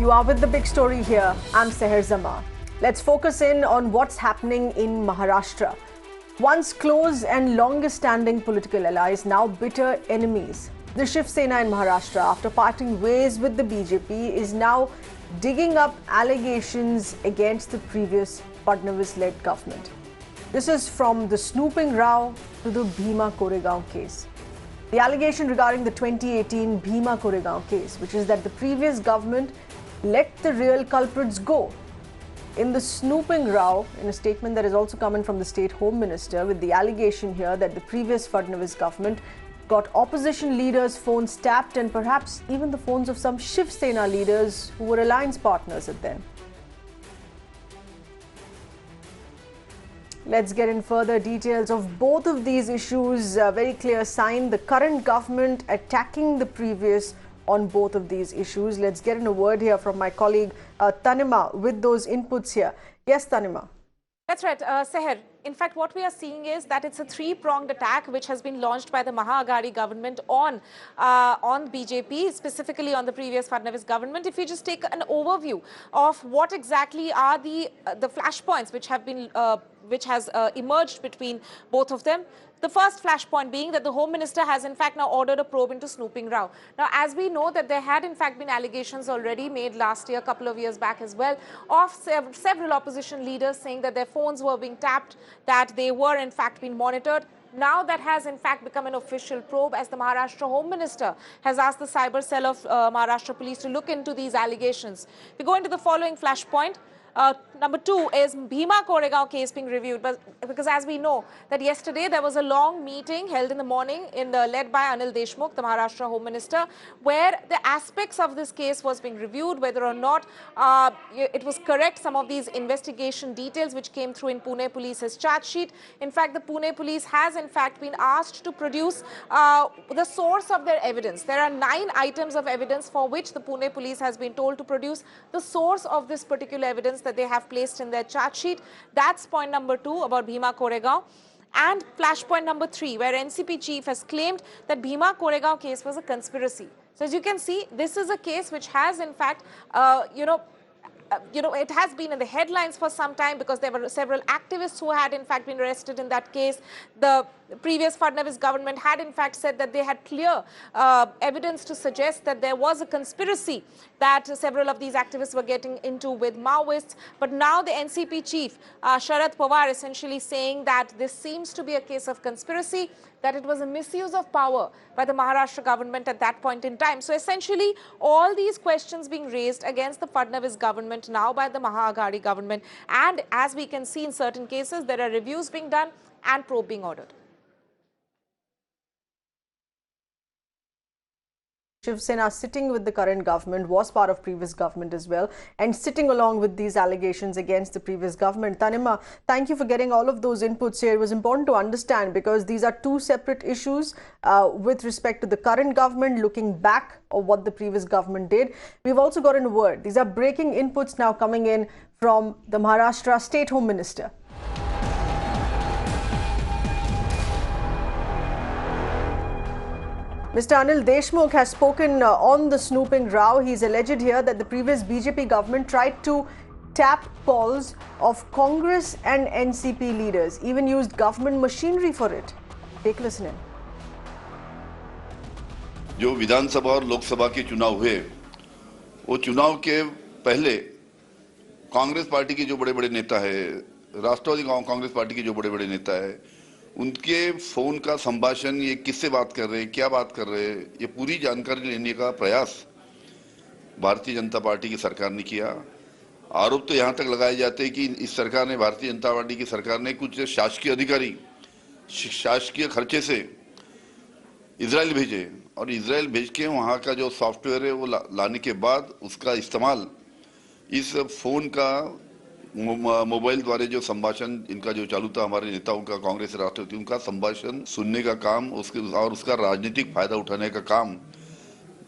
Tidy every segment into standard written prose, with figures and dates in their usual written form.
You are with the big story here. I'm Seher Zama. Let's focus in on what's happening in Maharashtra. Once close and longest-standing political allies, now bitter enemies. The Shiv Sena in Maharashtra, after parting ways with the BJP, is now digging up allegations against the previous Fadnavis-led government. This is from the Snooping row to the Bhima Koregaon case. The allegation regarding the 2018 Bhima Koregaon case, which is that the previous government let the real culprits go. In the Snooping row, in a statement that is also coming from the State Home Minister, with the allegation here that the previous Fadnavis government got opposition leaders' phones tapped and perhaps even the phones of some Shiv Sena leaders who were alliance partners at them. Let's get in further details of both of these issues. A very clear sign, the current government attacking the previous on both of these issues. Let's get in a word here from my colleague Tanima with those inputs here. Yes, Tanima. That's right, Seher. In fact, what we are seeing is that it's a three-pronged attack which has been launched by the MAHA government on BJP, specifically on the previous Fadnavis government. If you just take an overview of what exactly are the flashpoints which has emerged between both of them. The first flashpoint being that the Home Minister has in fact now ordered a probe into Snooping row. Now, as we know that there had in fact been allegations already made last year, a couple of years back as well, of several opposition leaders saying that their phones were being tapped, that they were in fact being monitored. Now that has in fact become an official probe, as the Maharashtra Home Minister has asked the cyber cell of Maharashtra Police to look into these allegations. We go into the following flashpoint. Number two is Bhima Koregaon case being reviewed, because as we know that yesterday there was a long meeting held in the morning led by Anil Deshmukh, the Maharashtra Home Minister, where the aspects of this case was being reviewed, whether or not it was correct, some of these investigation details which came through in Pune Police's charge sheet. In fact, the Pune Police has in fact been asked to produce the source of their evidence. There are 9 items of evidence for which the Pune Police has been told to produce the source of this particular evidence that they have placed in their charge sheet. That's point number 2 about Bhima Koregaon. And flashpoint number 3, where NCP chief has claimed that Bhima Koregaon case was a conspiracy. So as you can see, this is a case which has in fact, it has been in the headlines for some time because there were several activists who had in fact been arrested in that case. The previous Fadnavis government had in fact said that they had clear evidence to suggest that there was a conspiracy that several of these activists were getting into with Maoists. But now the NCP chief, Sharad Pawar, essentially saying that this seems to be a case of conspiracy, that it was a misuse of power by the Maharashtra government at that point in time. So essentially, all these questions being raised against the Fadnavis government now by the MAHA government. And as we can see in certain cases, there are reviews being done and probe being ordered. Shiv Sena sitting with the current government, was part of previous government as well, and sitting along with these allegations against the previous government. Tanima, thank you for getting all of those inputs here. It was important to understand because these are two separate issues with respect to the current government looking back of what the previous government did. We've also got a word. These are breaking inputs now coming in from the Maharashtra State Home Minister. Mr. Anil Deshmukh has spoken on the Snooping row. He's alleged here that the previous BJP government tried to tap calls of Congress and NCP leaders, even used government machinery for it. Take a listen in. जो विधानसभा और लोकसभा के चुनाव हुए, वो चुनाव के पहले Congress party के जो बड़े-बड़े नेता है, राष्ट्रवादी कांग्रेस पार्टी के जो बड़े-बड़े नेता है, उनके फोन का संभाषण, ये किससे बात कर रहे हैं, क्या बात कर रहे हैं, ये पूरी जानकारी लेने का प्रयास भारतीय जनता पार्टी की सरकार ने किया। आरोप तो यहाँ तक लगाए जाते हैं कि इस सरकार ने, भारतीय जनता पार्टी की सरकार ने कुछ शासकीय अधिकारी शासकीय खर्चे से इजराइल भेजे और इजराइल भेज के वहाँ का जो सॉफ्टवेयर है वो लाने के बाद उसका इस्तेमाल इस फोन का मोबाइल द्वारा जो संभाषण इनका जो चालू था हमारे नेताओं का, कांग्रेस राष्ट्रपति, उनका संभाषण सुनने का काम उसका राजनीतिक फायदा उठाने का काम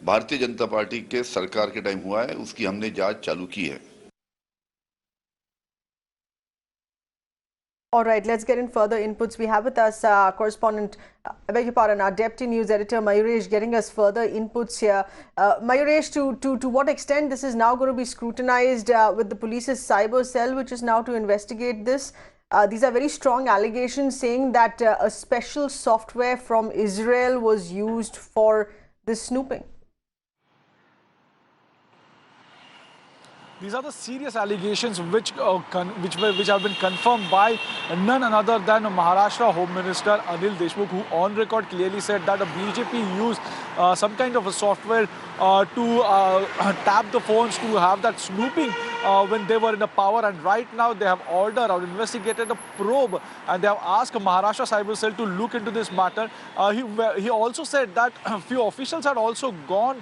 भारतीय जनता पार्टी के सरकार के टाइम हुआ है। उसकी हमने जांच चालू की है। All right, let's get in further inputs. We have with us correspondent, I beg your pardon, our deputy news editor Mayuresh getting us further inputs here. Mayuresh, to what extent this is now going to be scrutinized with the police's cyber cell, which is now to investigate this? These are very strong allegations saying that a special software from Israel was used for this snooping. These are the serious allegations which have been confirmed by none other than Maharashtra Home Minister Anil Deshmukh, who on record clearly said that the BJP used some kind of a software to tap the phones, to have that snooping when they were in the power. And right now they have ordered or investigated a probe, and they have asked Maharashtra Cyber Cell to look into this matter. He also said that a few officials had also gone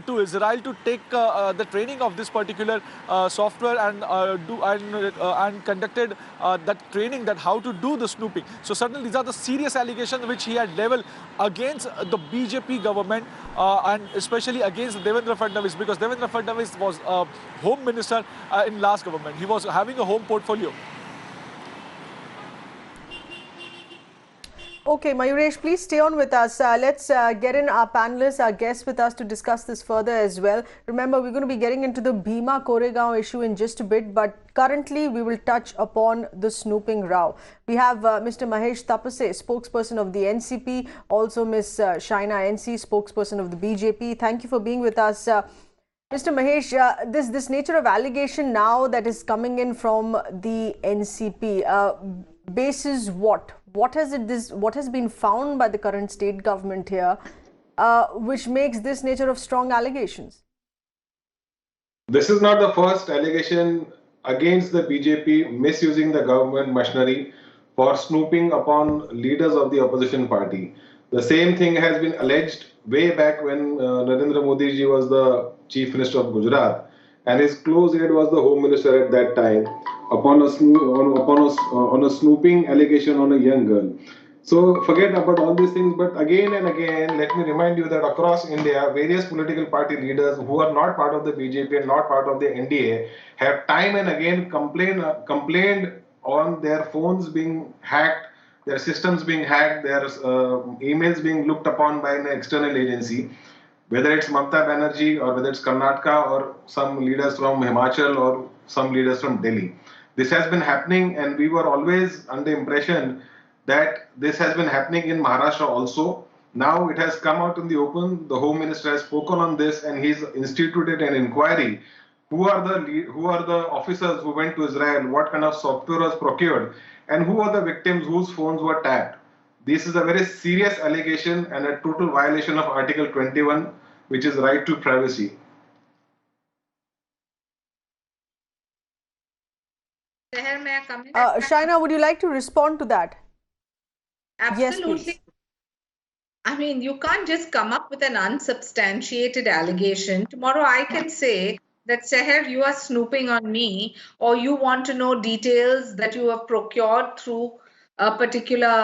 to Israel to take the training of this particular software and conducted that training, that how to do the snooping. So certainly these are the serious allegations which he had leveled against the BJP government and especially against Devendra Fadnavis, because Devendra Fadnavis was home minister in last government. He was having a home portfolio. Okay, Mayuresh, please stay on with us. Let's get in our panelists, our guests with us to discuss this further as well. Remember, we're going to be getting into the Bhima Koregaon issue in just a bit, but currently we will touch upon the snooping row. We have Mr. Mahesh Tapase, spokesperson of the NCP, also Ms. Shaina NC, spokesperson of the BJP. Thank you for being with us. Mr. Mahesh, this nature of allegation now that is coming in from the NCP, basis what? What has been found by the current state government here, which makes this nature of strong allegations? This is not the first allegation against the BJP misusing the government machinery for snooping upon leaders of the opposition party. The same thing has been alleged way back when Narendra Modi ji was the Chief Minister of Gujarat, and his close aide was the Home Minister at that time, upon a snooping allegation on a young girl. So forget about all these things, but again and again, let me remind you that across India, various political party leaders who are not part of the BJP and not part of the NDA have time and again complained on their phones being hacked, their systems being hacked, their emails being looked upon by an external agency, whether it's Mamata Banerjee or whether it's Karnataka or some leaders from Himachal or some leaders from Delhi. This has been happening, and we were always under the impression that this has been happening in Maharashtra also. Now it has come out in the open. The Home Minister has spoken on this, and he's instituted an inquiry. Who are the officers who went to Israel? What kind of software was procured? And who are the victims whose phones were tapped? This is a very serious allegation and a total violation of Article 21, which is right to privacy. Shaina, would you like to respond to that? Absolutely. Yes, please. I mean, you can't just come up with an unsubstantiated allegation. Tomorrow I can say that, Seher, you are snooping on me, or you want to know details that you have procured through a particular,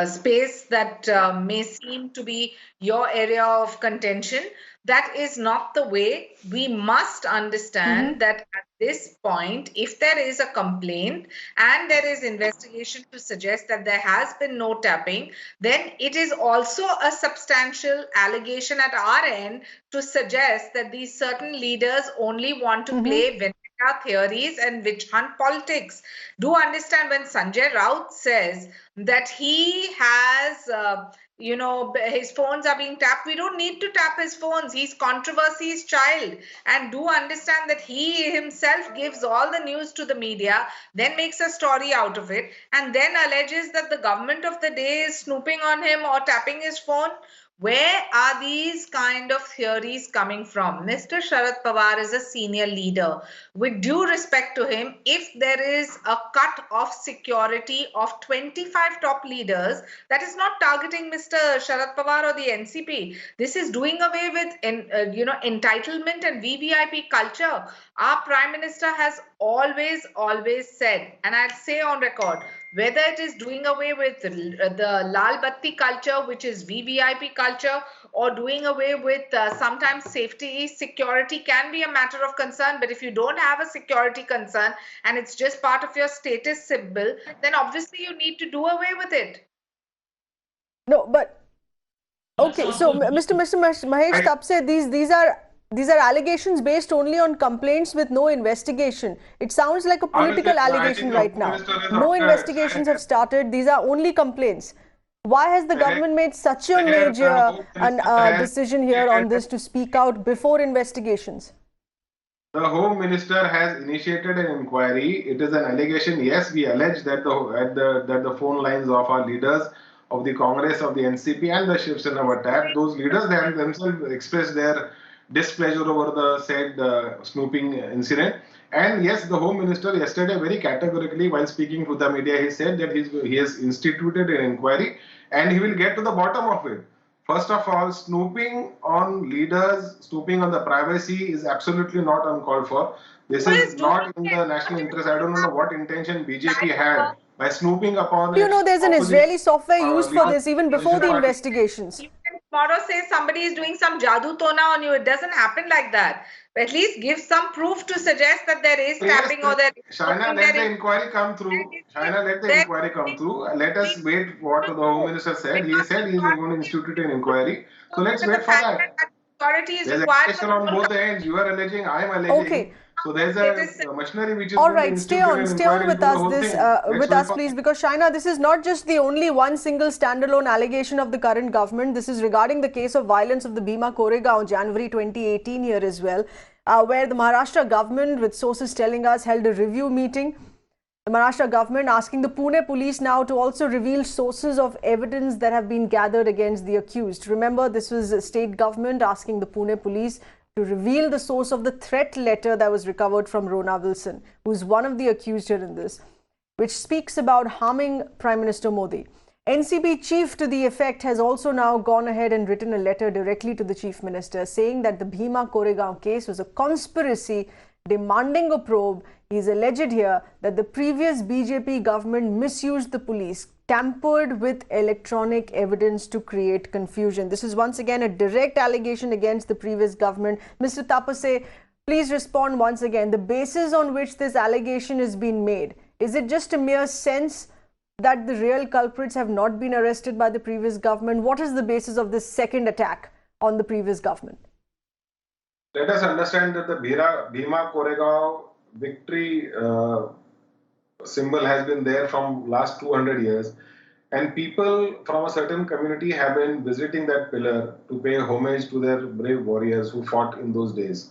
space that may seem to be your area of contention. That is not the way. We must understand that at this point, if there is a complaint and there is investigation to suggest that there has been no tapping, then it is also a substantial allegation at our end to suggest that these certain leaders only want to play vendetta theories and witch hunt politics. Do understand when Sanjay Raut says that he has his phones are being tapped. We don't need to tap his phones. He's controversy's child. And do understand that he himself gives all the news to the media, then makes a story out of it, and then alleges that the government of the day is snooping on him or tapping his phone. Where are these kind of theories coming from? Mr. Sharad Pawar is a senior leader. With due respect to him, if there is a cut of security of 25 top leaders, that is not targeting Mr. Sharad Pawar or the NCP. This is doing away with entitlement and VVIP culture. Our Prime Minister has always said, and I'll say on record, whether it is doing away with the Lal Batti culture, which is VVIP culture, or doing away with sometimes safety, security can be a matter of concern. But if you don't have a security concern and it's just part of your status symbol, then obviously you need to do away with it. No, but okay. So, Mr. Mahesh Tapse, these are allegations based only on complaints with no investigation. It sounds like a political allegation right now. No investigations have started. These are only complaints. Why has the government made such a major decision here on this to speak out before investigations? The Home Minister has initiated an inquiry. It is an allegation. Yes, we allege that the phone lines of our leaders of the Congress, of the NCP and the Shiv Sena were tapped. Those leaders, they have themselves expressed their displeasure over the said snooping incident. And yes, the Home Minister yesterday very categorically, while speaking to the media, he said that he has instituted an inquiry and he will get to the bottom of it. First of all, snooping on leaders, snooping on the privacy is absolutely not uncalled for. This is not in the national interest. I don't know what intention BJP had by snooping upon. You know, there's an Israeli software used for this even before the investigations. You can tomorrow say somebody is doing some jadoo tona on you. It doesn't happen like that. But at least give some proof to suggest that there is tapping or there is. Shaina, let the inquiry come through. Shaina, let the inquiry come through. Let us wait what the Home Minister said. He said he is going to institute an inquiry. So let's wait for that. There's accusation on both ends. You are alleging, I am alleging. Okay. So there's a machinery which is all right. Stay on with us, please, because Shaina, this is not just the only one single standalone allegation of the current government. This is regarding the case of violence of the Bhima Koregaon, January 2018 here as well, where the Maharashtra government, with sources telling us, held a review meeting. The Maharashtra government asking the Pune police now to also reveal sources of evidence that have been gathered against the accused. Remember, this was a state government asking the Pune police to reveal the source of the threat letter that was recovered from Rona Wilson, who is one of the accused here in this, which speaks about harming Prime Minister Modi. NCP chief to the effect has also now gone ahead and written a letter directly to the Chief Minister saying that the Bhima Koregaon case was a conspiracy demanding a probe. He is alleged here that the previous BJP government misused the police, tampered with electronic evidence to create confusion. This is once again a direct allegation against the previous government. Mr. Tapase, please respond once again. The basis on which this allegation is being made, is it just a mere sense that the real culprits have not been arrested by the previous government? What is the basis of this second attack on the previous government? Let us understand that the Bhima Koregaon victory symbol has been there from last 200 years, and people from a certain community have been visiting that pillar to pay homage to their brave warriors who fought in those days.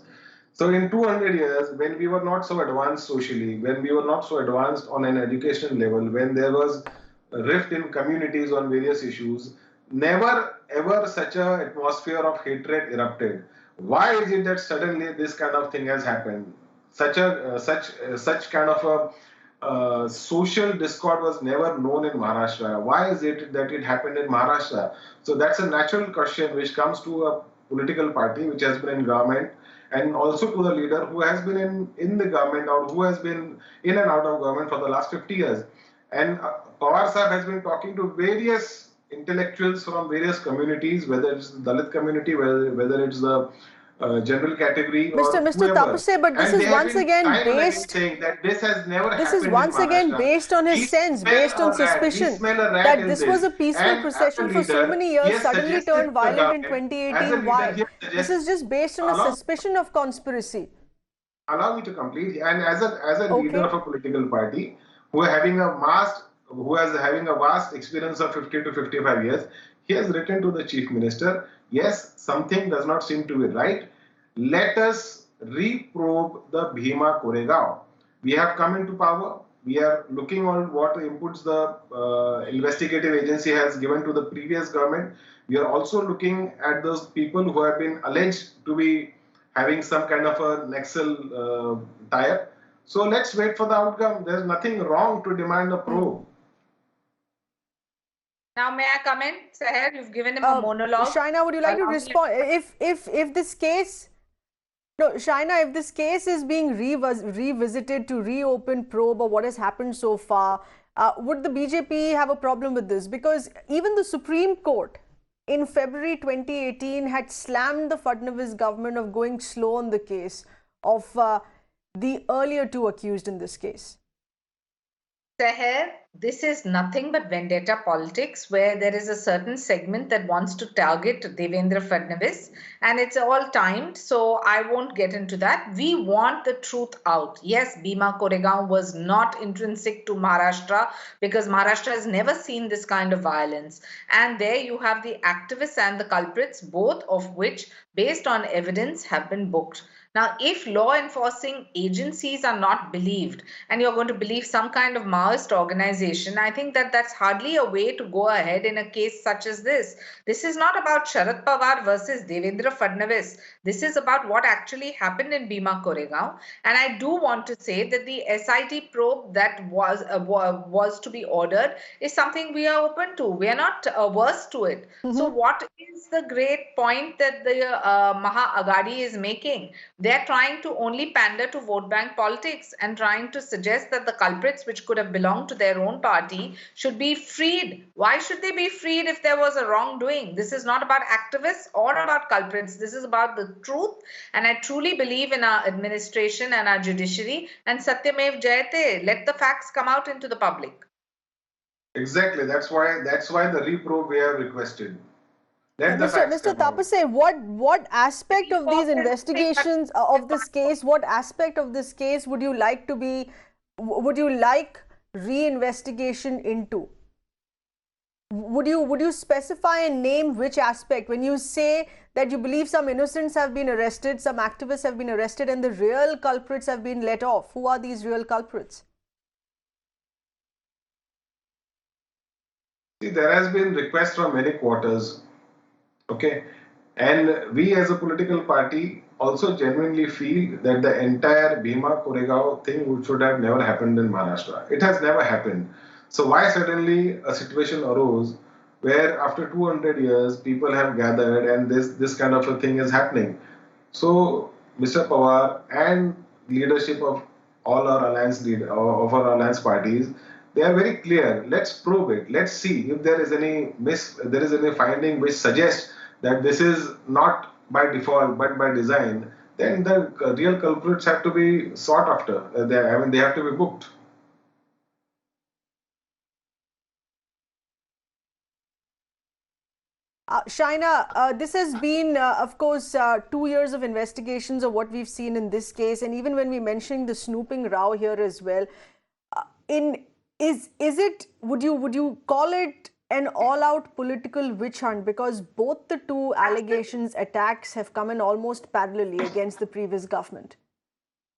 So in 200 years, when we were not so advanced socially, when we were not so advanced on an education level, when there was a rift in communities on various issues, never ever such an atmosphere of hatred erupted. Why is it that suddenly this kind of thing has happened? Such kind of a social discord was never known in Maharashtra. Why is it that it happened in Maharashtra? So that's a natural question which comes to a political party which has been in government, and also to the leader who has been in the government or who has been in and out of government for the last 50 years. And Pawar Sahib has been talking to various intellectuals from various communities, whether it's the Dalit community, whether it's the general category. Mr. Tapase, but this is once again based. This has never this is once again based on his sense, based on suspicion that this was a peaceful procession for so many years, suddenly turned violent in 2018. Why? This is just based on a suspicion of conspiracy. Allow me to complete. And as a leader of a political party who is having a vast experience of 50 to 55 years, he has written to the Chief Minister, yes, something does not seem to be right. Let us reprobe the Bhima Koregaon. We have come into power. We are looking on what inputs the investigative agency has given to the previous government. We are also looking at those people who have been alleged to be having some kind of a Naxal tie-up. So let's wait for the outcome. There's nothing wrong to demand a probe. Now, may I come in, Seher? You've given him a monologue. Shaina, would you like to respond? If this case, no, Shaina, if this case is being revisited to reopen probe or what has happened so far, Would the BJP have a problem with this? Because even the Supreme Court in February 2018 had slammed the Fadnavis government of going slow on the case of the earlier two accused in this case. Seher, this is nothing but vendetta politics where there is a certain segment that wants to target Devendra Fadnavis, and it's all timed, so I won't get into that. We want the truth out. Yes, Bhima Koregaon was not intrinsic to Maharashtra because Maharashtra has never seen this kind of violence. And there you have the activists and the culprits, both of which, based on evidence, have been booked. Now, if law enforcing agencies are not believed and you're going to believe some kind of Maoist organization, I think that that's hardly a way to go ahead in a case such as this. This is not about Sharad Pawar versus Devendra Fadnavis. This is about what actually happened in Bhima Koregaon. And I do want to say that the SIT probe that was to be ordered is something we are open to. We are not averse to it. So what is the great point that the MAHA Agadi is making? They're trying to only pander to vote bank politics and trying to suggest that the culprits, which could have belonged to their own party, should be freed. Why should they be freed if there was a wrongdoing? This is not about activists or about culprits. This is about the truth. And I truly believe in our administration and our judiciary. And Satyamev Jayate, let the facts come out into the public. Exactly. That's why the reprobe we have requested. Mr. Tapase, what aspect of these investigations of this case, what aspect of this case would you like reinvestigation into? Would you specify and name which aspect when you say that you believe some innocents have been arrested, some activists have been arrested, and the real culprits have been let off? Who are these real culprits? See, there has been requests from many quarters. Okay, and we as a political party also genuinely feel that the entire Bhima Koregaon thing should have never happened in Maharashtra. It has never happened. So why suddenly a situation arose where after 200 years people have gathered and this kind of a thing is happening? So Mr. Pawar and leadership of all our alliance parties, they are very clear. Let's probe it. Let's see if there is any finding which suggests that this is not by default but by design. Then the real culprits have to be sought after. They have to be booked. Shaina, this has been, of course, 2 years of investigations of what we've seen in this case, and even when we mentioned the snooping row here as well, would you call it an all-out political witch hunt, because both the two attacks have come in almost parallelly against the previous government?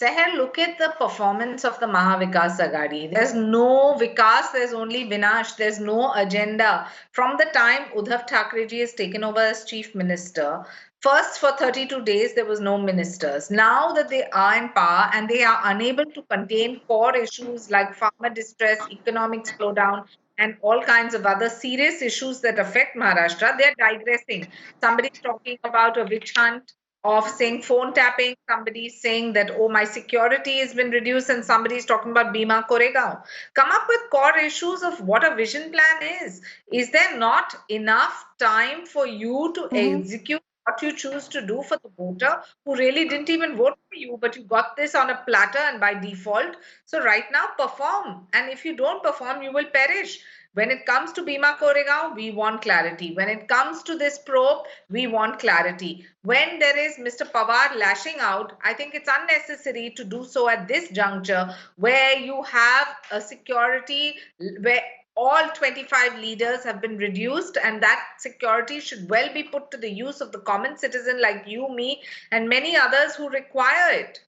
Seher, look at the performance of the Maha Vikas Agadi. There's no Vikas, there's only Vinash, there's no agenda. From the time Uddhav Thackeray has taken over as chief minister, first for 32 days there was no ministers. Now that they are in power and they are unable to contain core issues like farmer distress, economic slowdown, and all kinds of other serious issues that affect Maharashtra, they're digressing. Somebody's talking about a witch hunt of saying phone tapping, somebody's saying that, oh, my security has been reduced, and somebody's talking about Bhima Koregaon. Come up with core issues of what a vision plan is. Is there not enough time for you to execute what you choose to do for the voter who really didn't even vote for you, but you got this on a platter and by default? So right now, perform. And if you don't perform, you will perish. When it comes to Bhima Koregaon, we want clarity. When it comes to this probe, we want clarity. When there is Mr. Pawar lashing out, I think it's unnecessary to do so at this juncture where you have a security where all 25 leaders have been reduced, and that security should well be put to the use of the common citizen like you, me, and many others who require it.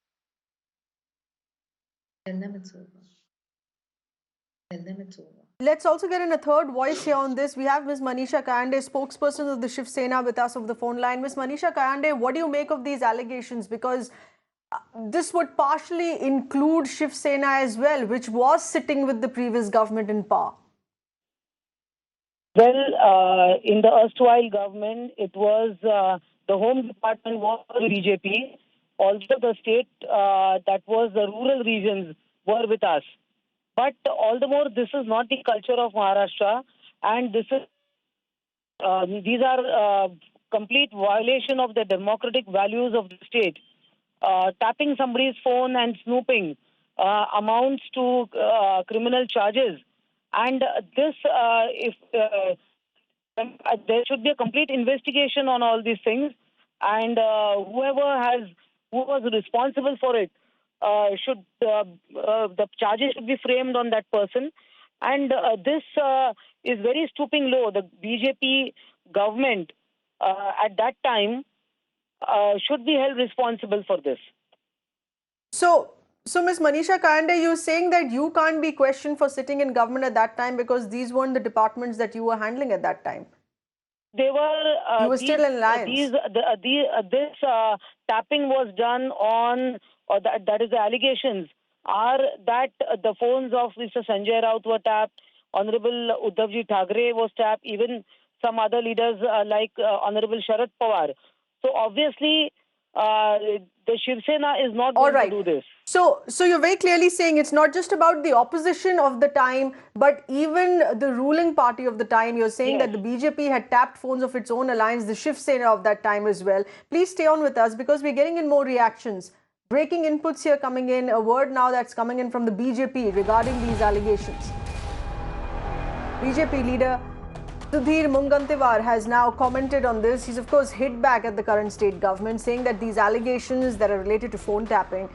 Tell them it's over. Tell them it's over. Let's also get in a third voice here on this. We have Ms. Manisha Kayande, spokesperson of the Shiv Sena, with us over the phone line. Ms. Manisha Kayande, what do you make of these allegations? Because this would partially include Shiv Sena as well, which was sitting with the previous government in power. Well, in the erstwhile government, it was the Home Department was BJP. Also, the state that was the rural regions were with us. But all the more, this is not the culture of Maharashtra, and these are complete violation of the democratic values of the state. Tapping somebody's phone and snooping amounts to criminal charges, and this, if there should be a complete investigation on all these things, and who was responsible for it the charges should be framed on that person. And this is very stooping low. The BJP government at that time should be held responsible for this. So Ms. Manisha Kande, you're saying that you can't be questioned for sitting in government at that time because these weren't the departments that you were handling at that time. They were. You were still in alliance. This tapping was done on, or that is the allegations, are that the phones of Mr. Sanjay Raut were tapped, Honorable Uddhavji Thackeray was tapped, even some other leaders like Honorable Sharad Pawar. So obviously, the Shiv Sena is not going to do this. So you're very clearly saying it's not just about the opposition of the time, but even the ruling party of the time. You're saying that the BJP had tapped phones of its own alliance, the Shiv Sena of that time as well. Please stay on with us because we're getting in more reactions. Breaking inputs here coming in, a word now that's coming in from the BJP regarding these allegations. BJP leader Sudhir Mungantiwar has now commented on this. He's of course hit back at the current state government, saying that these allegations that are related to phone tapping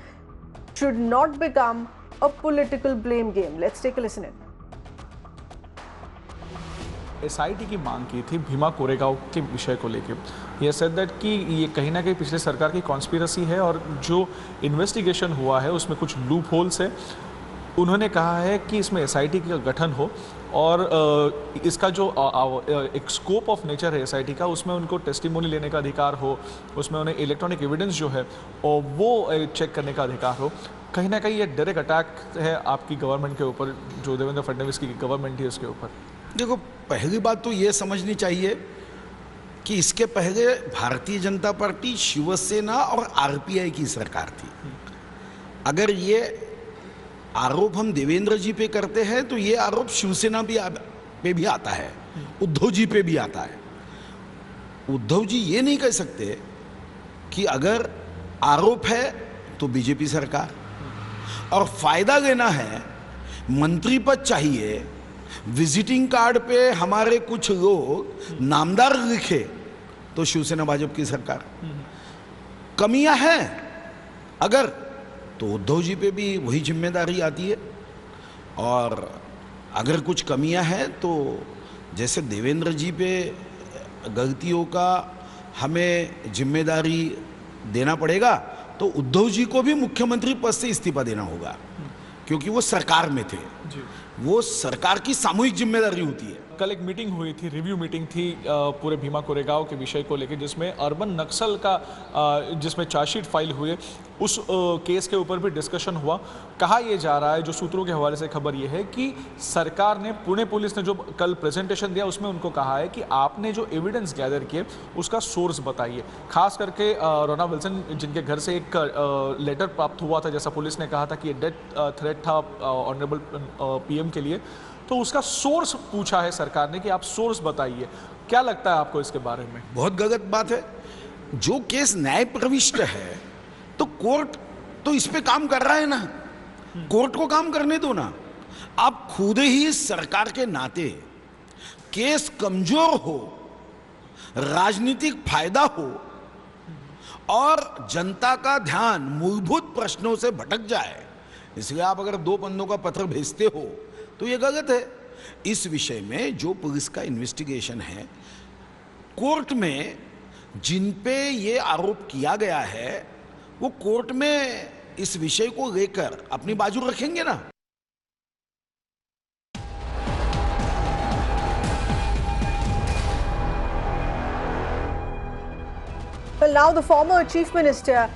should not become a political blame game. Let's take a listen in. SIT की मांग की थी भीमा कोरेगांव के विषय को लेकर। ये said that कि ये कहीं ना कहीं पिछले सरकार की कॉन्स्पिरेसी है और जो इन्वेस्टिगेशन हुआ है उसमें कुछ लूप होल्स है। उन्होंने कहा है कि इसमें SIT का गठन हो और इसका जो एक स्कोप ऑफ नेचर है SIT का, उसमें उनको टेस्टिमोनी लेने का अधिकार हो, उसमें उन्हें इलेक्ट्रॉनिक एविडेंस जो है और वो चेक करने का अधिकार हो। कहीं ना कहीं ये डायरेक्ट अटैक है आपकी गवर्नमेंट के ऊपर, जो देवेंद्र फडणवीस की गवर्नमेंट है उसके ऊपर। देखो, पहली बात तो ये समझनी चाहिए कि इसके पहले भारतीय जनता पार्टी, शिवसेना और RPI की सरकार थी। अगर ये आरोप हम देवेंद्र जी पे करते हैं तो ये आरोप शिवसेना पे भी आता है, उद्धव जी पे भी आता है। उद्धव जी ये नहीं कह सकते कि अगर आरोप है तो बीजेपी सरकार, और फायदा लेना है, मंत्री पद चाहिए, विजिटिंग कार्ड पे हमारे कुछ लोग नामदार लिखे तो शिवसेना भाजपा की सरकार। कमियां हैं अगर, तो उद्धव जी पे भी वही जिम्मेदारी आती है, और अगर कुछ कमियां हैं तो जैसे देवेंद्र जी पे गलतियों का हमें जिम्मेदारी देना पड़ेगा, तो उद्धव जी को भी मुख्यमंत्री पद से इस्तीफा देना होगा, क्योंकि वो सरकार में थे। वो सरकार की सामूहिक जिम्मेदारी होती है। कल एक मीटिंग हुई थी, रिव्यू मीटिंग थी पूरे भीमा कोरेगांव के विषय को लेकर, जिसमें अर्बन नक्सल का जिसमें चार्जशीट फाइल हुए उस केस के ऊपर भी डिस्कशन हुआ। कहा यह जा रहा है, जो सूत्रों के हवाले से खबर यह है कि सरकार ने, पुणे पुलिस ने जो कल प्रेजेंटेशन दिया उसमें उनको कहा है कि आपने जो एविडेंस गैदर किए उसका सोर्स बताइए। खास करके रोना विल्सन जिनके घर से एक लेटर प्राप्त हुआ था, जैसा पुलिस ने कहा था कि ये डेथ थ्रेट था ऑनरेबल PM के लिए, तो उसका सोर्स पूछा है सरकार ने कि आप सोर्स बताइए। क्या लगता है आपको इसके बारे में? बहुत गलत बात है। जो केस न्याय प्रविष्ट है तो कोर्ट तो इस पे काम कर रहा है ना, कोर्ट को काम करने दो ना। आप खुद ही सरकार के नाते केस कमजोर हो, राजनीतिक फायदा हो और जनता का ध्यान मूलभूत प्रश्नों से भटक जाए, इसलिए आप अगर 2 पन्नों का पत्र भेजते हो तो ये गलत है। इस विषय में जो पुलिस का इन्वेस्टिगेशन है, कोर्ट में जिन पे ये आरोप किया गया है वो कोर्ट में इस विषय को लेकर अपनी बाजू रखेंगे ना। Well, now the former Chief Minister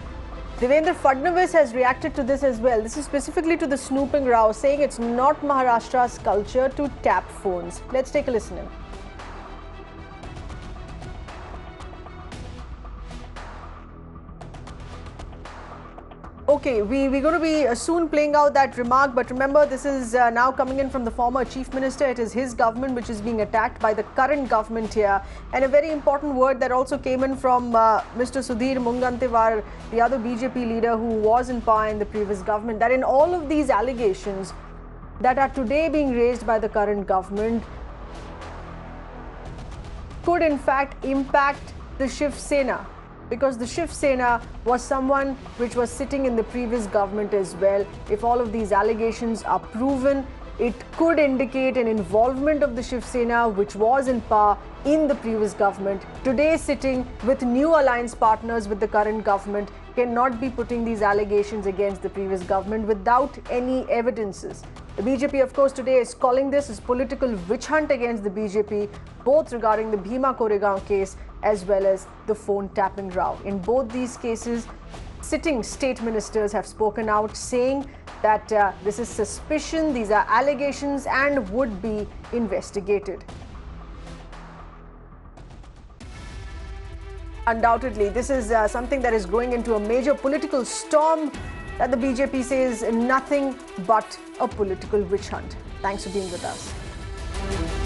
Devendra Fadnavis has reacted to this as well. This is specifically to the snooping row, saying it's not Maharashtra's culture to tap phones. Let's take a listen in. Okay, we're going to be soon playing out that remark, but remember, this is now coming in from the former Chief Minister. It is his government which is being attacked by the current government here. And a very important word that also came in from Mr. Sudhir Mungantiwar, the other BJP leader who was in power in the previous government, that in all of these allegations that are today being raised by the current government could in fact impact the Shiv Sena. Because the Shiv Sena was someone which was sitting in the previous government as well. If all of these allegations are proven, it could indicate an involvement of the Shiv Sena, which was in power in the previous government, today sitting with new alliance partners with the current government, cannot be putting these allegations against the previous government without any evidences. The BJP, of course, today is calling this as political witch hunt against the BJP, both regarding the Bhima Koregaon case as well as the phone tapping row. In both these cases, sitting state ministers have spoken out saying that this is suspicion, these are allegations and would be investigated. Undoubtedly, this is something that is going into a major political storm that the BJP says nothing but a political witch hunt. Thanks for being with us.